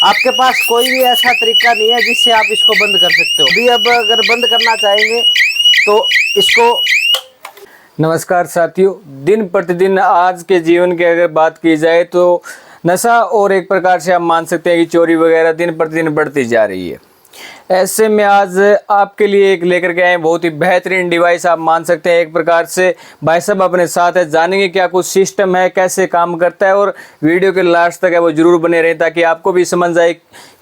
आपके पास कोई भी ऐसा तरीका नहीं है जिससे आप इसको बंद कर सकते हो। अभी अब अगर बंद करना चाहेंगे तो इसको। नमस्कार साथियों, दिन प्रतिदिन आज के जीवन की अगर बात की जाए तो नशा और एक प्रकार से आप मान सकते हैं कि चोरी वगैरह दिन प्रतिदिन बढ़ती जा रही है। ऐसे में आज आपके लिए एक लेकर के आए हैं बहुत ही बेहतरीन डिवाइस, आप मान सकते हैं एक प्रकार से। भाई साहब अपने साथ है, जानेंगे क्या कुछ सिस्टम है, कैसे काम करता है, और वीडियो के लास्ट तक है वो जरूर बने रहें ताकि आपको भी समझ आए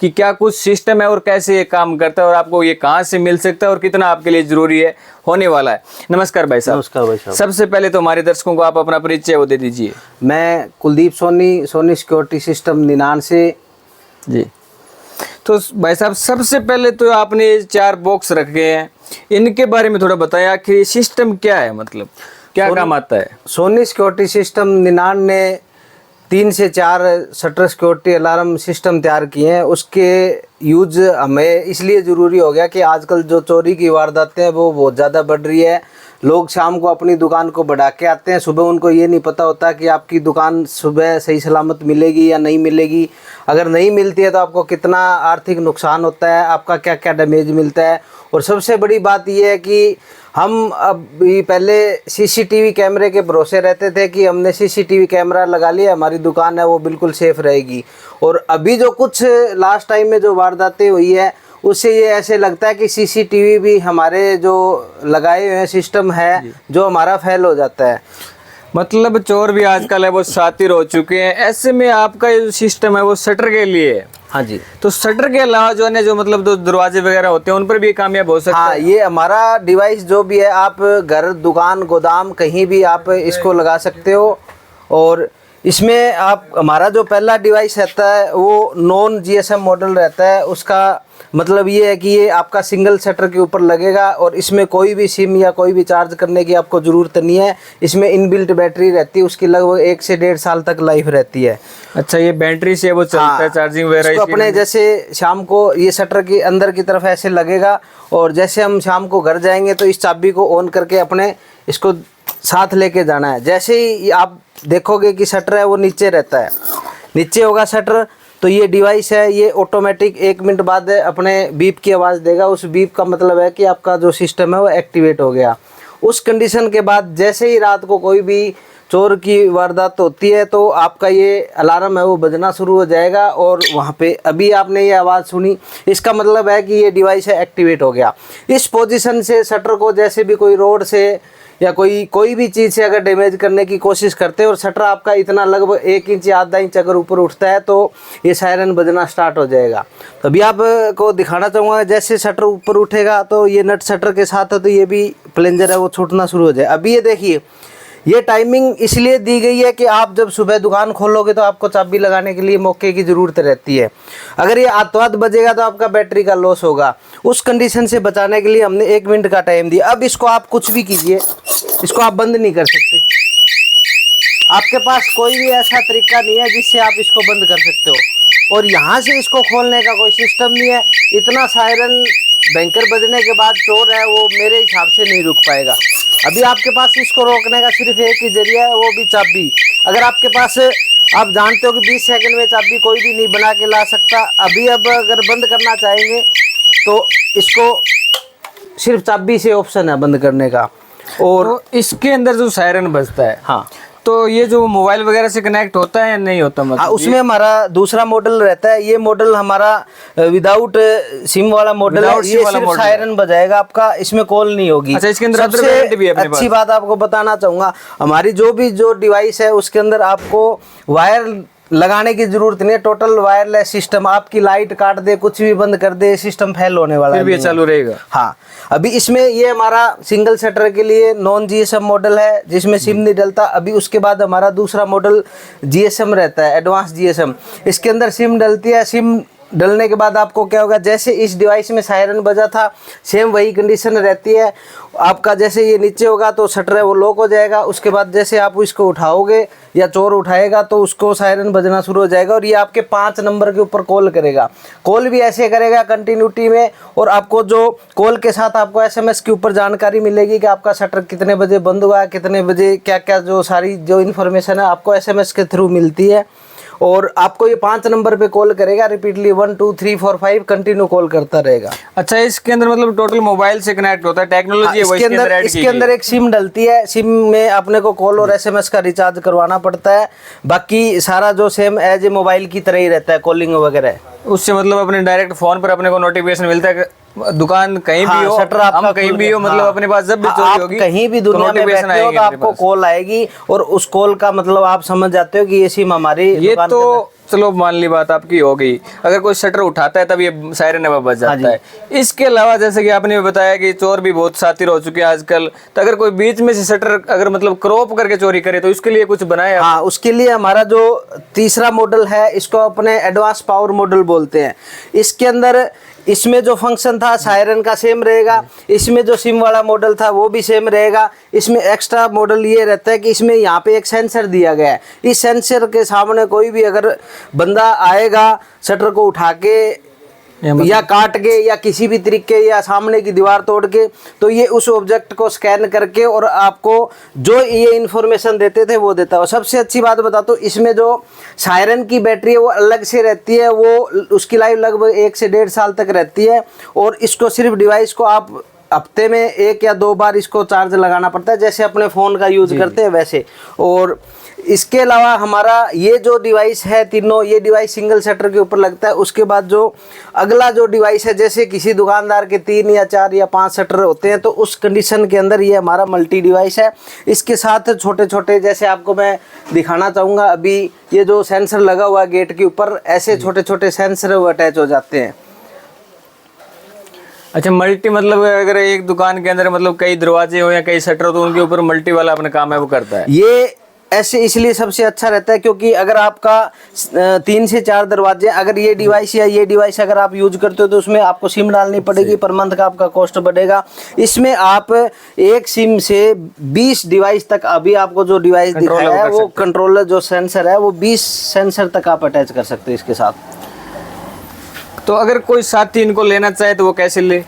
कि क्या कुछ सिस्टम है और कैसे ये काम करता है और आपको ये कहाँ से मिल सकता है और कितना आपके लिए जरूरी है होने वाला है। नमस्कार भाई साहब। नमस्कार भाई साहब। सबसे पहले तो हमारे दर्शकों को आप अपना परिचय वो दे दीजिए। मैं कुलदीप सोनी सिक्योरिटी सिस्टम निनान से जी। तो भाई साहब सबसे पहले तो आपने ये 4 बॉक्स रखे हैं, इनके बारे में थोड़ा बताया कि सिस्टम क्या है, मतलब क्या काम आता है। सोनी सिक्योरिटी सिस्टम निनान ने 3 से 4 शटर सिक्योरिटी अलार्म सिस्टम तैयार किए हैं। उसके यूज हमें इसलिए ज़रूरी हो गया कि आजकल जो चोरी की वारदातें हैं वो बहुत ज़्यादा बढ़ रही है। लोग शाम को अपनी दुकान को बढ़ा के आते हैं, सुबह उनको ये नहीं पता होता कि आपकी दुकान सुबह सही सलामत मिलेगी या नहीं मिलेगी। अगर नहीं मिलती है तो आपको कितना आर्थिक नुकसान होता है, आपका क्या क्या डैमेज मिलता है। और सबसे बड़ी बात यह है कि हम अभी पहले सीसीटीवी कैमरे के भरोसे रहते थे कि हमने सीसीटीवी कैमरा लगा लिया, हमारी दुकान है वो बिल्कुल सेफ रहेगी। और अभी जो कुछ लास्ट टाइम में जो वारदातें हुई है उससे ये ऐसे लगता है कि सीसीटीवी भी हमारे जो लगाए हुए सिस्टम है जो हमारा फेल हो जाता है। मतलब चोर भी आजकल है वो शातिर हो चुके हैं। ऐसे में आपका ये जो सिस्टम है वो शटर के लिए है। हाँ जी। तो शटर के अलावा जो है जो मतलब जो दरवाजे वगैरह होते हैं उन पर भी कामयाब हो सकता है। हाँ, ये हमारा डिवाइस जो भी है आप घर, दुकान, गोदाम कहीं भी आप इसको लगा सकते हो। और इसमें आप हमारा जो पहला डिवाइस रहता है वो नॉन जीएसएम मॉडल रहता है। उसका मतलब ये है कि ये आपका सिंगल शटर के ऊपर लगेगा और इसमें कोई भी सिम या कोई भी चार्ज करने की आपको ज़रूरत नहीं है। इसमें इनबिल्ट बैटरी रहती है, उसकी लगभग 1 से 1.5 साल तक लाइफ रहती है। अच्छा, ये बैटरी से वो चलता है, चार्जिंग वगैरह इसको अपने जैसे शाम को ये शटर के अंदर की तरफ ऐसे लगेगा और जैसे हम शाम को घर जाएंगे तो इस चाबी को ऑन करके अपने इसको साथ लेके जाना है। जैसे ही आप देखोगे कि शटर है वो नीचे रहता है, नीचे होगा शटर, तो ये डिवाइस है ये ऑटोमेटिक 1 मिनट बाद अपने बीप की आवाज़ देगा। उस बीप का मतलब है कि आपका जो सिस्टम है वो एक्टिवेट हो गया। उस कंडीशन के बाद जैसे ही रात को कोई भी चोर की वारदात होती है तो आपका ये अलार्म है वो बजना शुरू हो जाएगा और वहाँ पे अभी आपने ये आवाज़ सुनी, इसका मतलब है कि ये डिवाइस है एक्टिवेट हो गया। इस पोजीशन से शटर को जैसे भी कोई रोड से या कोई भी चीज़ से अगर डैमेज करने की कोशिश करते हैं और शटर आपका इतना लगभग 1 इंच या आधा इंच अगर ऊपर उठता है तो ये सायरन बजना स्टार्ट हो जाएगा। तो अभी आपको दिखाना चाहूँगा, जैसे शटर ऊपर उठेगा तो ये नट शटर के साथ है तो ये भी प्लेंजर है वो छूटना शुरू हो जाए। अभी ये देखिए, ये टाइमिंग इसलिए दी गई है कि आप जब सुबह दुकान खोलोगे तो आपको चाबी लगाने के लिए मौके की ज़रूरत रहती है। अगर ये आतवाद बजेगा तो आपका बैटरी का लॉस होगा। उस कंडीशन से बचाने के लिए हमने 1 मिनट का टाइम दिया। अब इसको आप कुछ भी कीजिए, इसको आप बंद नहीं कर सकते। आपके पास कोई भी ऐसा तरीका नहीं है जिससे आप इसको बंद कर सकते हो। और यहाँ से इसको खोलने का कोई सिस्टम नहीं है। इतना सायरन भयंकर बजने के बाद चोर है वो मेरे हिसाब से नहीं रुक पाएगा। अभी आपके पास इसको रोकने का सिर्फ एक ही जरिया है, वो भी चाबी। अगर आपके पास, आप जानते हो कि 20 सेकंड में चाबी कोई भी नहीं बना के ला सकता। अभी अब अगर बंद करना चाहेंगे तो इसको सिर्फ चाबी से ऑप्शन है बंद करने का। और तो इसके अंदर जो सायरन बजता है, हाँ, तो ये जो मोबाइल वगैरह से कनेक्ट होता है या नहीं होता, मतलब उसमें हमारा दूसरा मॉडल रहता है। ये मॉडल हमारा विदाउट सिम वाला मॉडल है। ये सिर्फ सायरन बजाएगा आपका, इसमें कॉल नहीं होगी। अच्छा, इसके अंदर सबसे भी अपने अच्छी बात आपको बताना चाहूंगा, हमारी जो डिवाइस है उसके अंदर आपको वायर लगाने की जरूरत नहीं है। टोटल वायरलेस सिस्टम, आपकी लाइट काट दे, कुछ भी बंद कर दे, सिस्टम फेल होने वाला फिर भी चालू रहेगा। हाँ, अभी इसमें ये हमारा सिंगल शटर के लिए नॉन जीएसएम मॉडल है जिसमें सिम नहीं डलता। अभी उसके बाद हमारा दूसरा मॉडल जीएसएम रहता है, एडवांस जीएसएम। इसके अंदर सिम डलती है। सिम डलने के बाद आपको क्या होगा, जैसे इस डिवाइस में सायरन बजा था सेम वही कंडीशन रहती है आपका। जैसे ये नीचे होगा तो शटर है वो लॉक हो जाएगा। उसके बाद जैसे आप इसको उठाओगे या चोर उठाएगा तो उसको सायरन बजना शुरू हो जाएगा और ये आपके 5 नंबर के ऊपर कॉल करेगा। कॉल भी ऐसे करेगा कंटिन्यूटी में, और आपको जो कॉल के साथ आपको एसएमएस के ऊपर जानकारी मिलेगी कि आपका शटर कितने बजे बंद हुआ, कितने बजे क्या क्या जो सारी जो इन्फॉर्मेशन है आपको एसएमएस के थ्रू मिलती है। और आपको ये 5 नंबर पे कॉल करेगा रिपीटली, 1 2 3 4 5 कंटिन्यू कॉल करता रहेगा। अच्छा, इसके अंदर मतलब टोटल मोबाइल से कनेक्ट होता है, टेक्नोलॉजी है वो इसके अंदर ऐड इसके अंदर एक सिम डलती है, सिम में अपने को कॉल और SMS का रिचार्ज करवाना पड़ता है, बाकी सारा जो सेम एज ए मोबाइल की तरह ही रहता है, कॉलिंग वगैरह। उससे मतलब अपने डायरेक्ट फोन पर अपने को नोटिफिकेशन मिलता है, दुकान कहीं भी हो, शटर आपका हम कहीं भी हो, मतलब अपने पास जब भी चोरी आप होगी कहीं भी दुनिया में बैठे हो तो आपको कॉल आएगी, और उस कॉल का मतलब आप समझ जाते हो कि ये सिम हमारी ये तो चलो मान ली बात आपकी हो गई। अगर कोई शटर उठाता है तब ये सायरन बज जाता है। इसके अलावा जैसे कि आपने बताया कि चोर भी बहुत शातिर हो चुके हैं आजकल, तो अगर कोई बीच में से शटर अगर मतलब क्रॉप करके चोरी करे तो इसके लिए कुछ बनाया? हाँ, उसके लिए हमारा जो तीसरा मॉडल है, इसको अपने एडवांस पावर मॉडल बोलते हैं। इसके अंदर इसमें जो फंक्शन था सायरन का सेम रहेगा, इसमें जो सिम वाला मॉडल था वो भी सेम रहेगा। इसमें एक्स्ट्रा मॉडल ये रहता है कि इसमें यहाँ पे एक सेंसर दिया गया है। इस सेंसर के सामने कोई भी अगर बंदा आएगा शटर को उठा के या काट के या किसी भी तरीके या सामने की दीवार तोड़ के, तो ये उस ऑब्जेक्ट को स्कैन करके और आपको जो ये इन्फॉर्मेशन देते थे वो देता है। और सबसे अच्छी बात बताता हूँ, इसमें जो सायरन की बैटरी है वो अलग से रहती है, वो उसकी लाइफ लगभग 1 से 1.5 साल तक रहती है, और इसको सिर्फ डिवाइस को आप हफ्ते में 1 या 2 बार इसको चार्ज लगाना पड़ता है, जैसे अपने फ़ोन का यूज करते हैं वैसे। और इसके अलावा हमारा ये जो डिवाइस है तीनों, ये डिवाइस सिंगल शटर के ऊपर लगता है। उसके बाद जो अगला जो डिवाइस है, जैसे किसी दुकानदार के 3 या 4 या 5 शटर होते हैं, तो उस कंडीशन के अंदर ये हमारा मल्टी डिवाइस है। इसके साथ छोटे छोटे, जैसे आपको मैं दिखाना चाहूँगा, अभी ये जो सेंसर लगा हुआ गेट के ऊपर, ऐसे छोटे छोटे सेंसर वो अटैच हो जाते हैं। अच्छा, मल्टी मतलब अगर एक दुकान के अंदर मतलब कई दरवाजे हो या कई शटर हो तो उनके ऊपर मल्टी वाला अपना काम है वो करता है। ये ऐसे इसलिए सबसे अच्छा रहता है क्योंकि अगर आपका 3 से 4 दरवाजे, अगर ये डिवाइस या ये डिवाइस अगर आप यूज करते हो तो उसमें आपको सिम डालनी पड़ेगी, पर मंथ का आपका कॉस्ट बढ़ेगा। इसमें आप एक सिम से 20 डिवाइस तक, अभी आपको जो डिवाइस दिखाया है वो कंट्रोलर जो सेंसर है वो 20 सेंसर तक आप अटैच कर सकते हैं इसके साथ। तो अगर कोई साथी इनको लेना चाहे तो वो कैसे ले?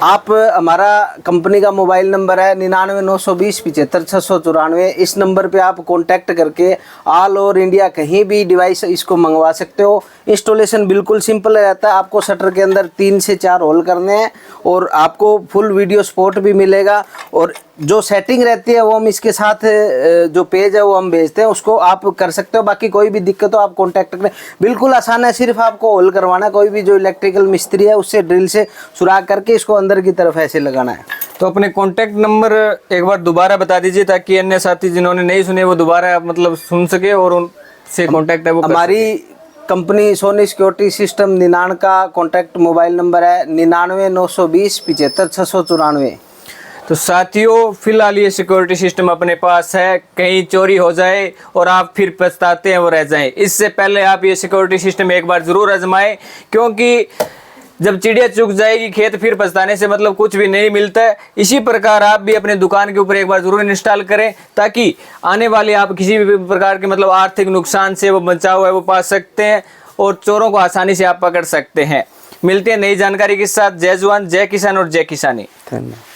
आप, हमारा कंपनी का मोबाइल नंबर है 99 920 75 694। इस नंबर पे आप कांटेक्ट करके ऑल ओवर इंडिया कहीं भी डिवाइस इसको मंगवा सकते हो। इंस्टॉलेशन बिल्कुल सिंपल रहता है। आपको शटर के अंदर 3 से 4 होल करने हैं और आपको फुल वीडियो सपोर्ट भी मिलेगा, और जो सेटिंग रहती है वो हम इसके साथ जो पेज है वो हम भेजते हैं, उसको आप कर सकते हो। बाकी कोई भी दिक्कत हो आप कांटेक्ट करें, बिल्कुल आसान है। सिर्फ आपको होल करवाना है, कोई भी जो इलेक्ट्रिकल मिस्त्री है उससे ड्रिल से सुराख करके इसको अंदर की तरफ ऐसे लगाना है। तो अपने कांटेक्ट नंबर एक बार दोबारा बता दीजिए ताकि अन्य साथी जिन्होंने नहीं सुने वो दोबारा मतलब सुन सके और उनसे कांटेक्ट है वो कर हमारी कंपनी सोनी सिक्योरिटी सिस्टम निनान का कांटेक्ट मोबाइल नंबर है 99 920 75 694। तो साथियों, फिलहाल ये सिक्योरिटी सिस्टम अपने पास है, कहीं चोरी हो जाए और आप फिर पछताते हैं वो रह जाएं। इससे पहले आप ये सिक्योरिटी सिस्टम एक बार ज़रूर आजमाएं, क्योंकि जब चिड़िया चुग जाएगी खेत फिर पछताने से मतलब कुछ भी नहीं मिलता है। इसी प्रकार आप भी अपने दुकान के ऊपर एक बार ज़रूर इंस्टॉल करें ताकि आने वाले आप किसी भी प्रकार के मतलब आर्थिक नुकसान से वो बचाव है वो पा सकते हैं और चोरों को आसानी से आप पकड़ सकते हैं। मिलते हैं नई जानकारी के साथ। जय जवान, जय किसान और जय किसानी। धन्यवाद।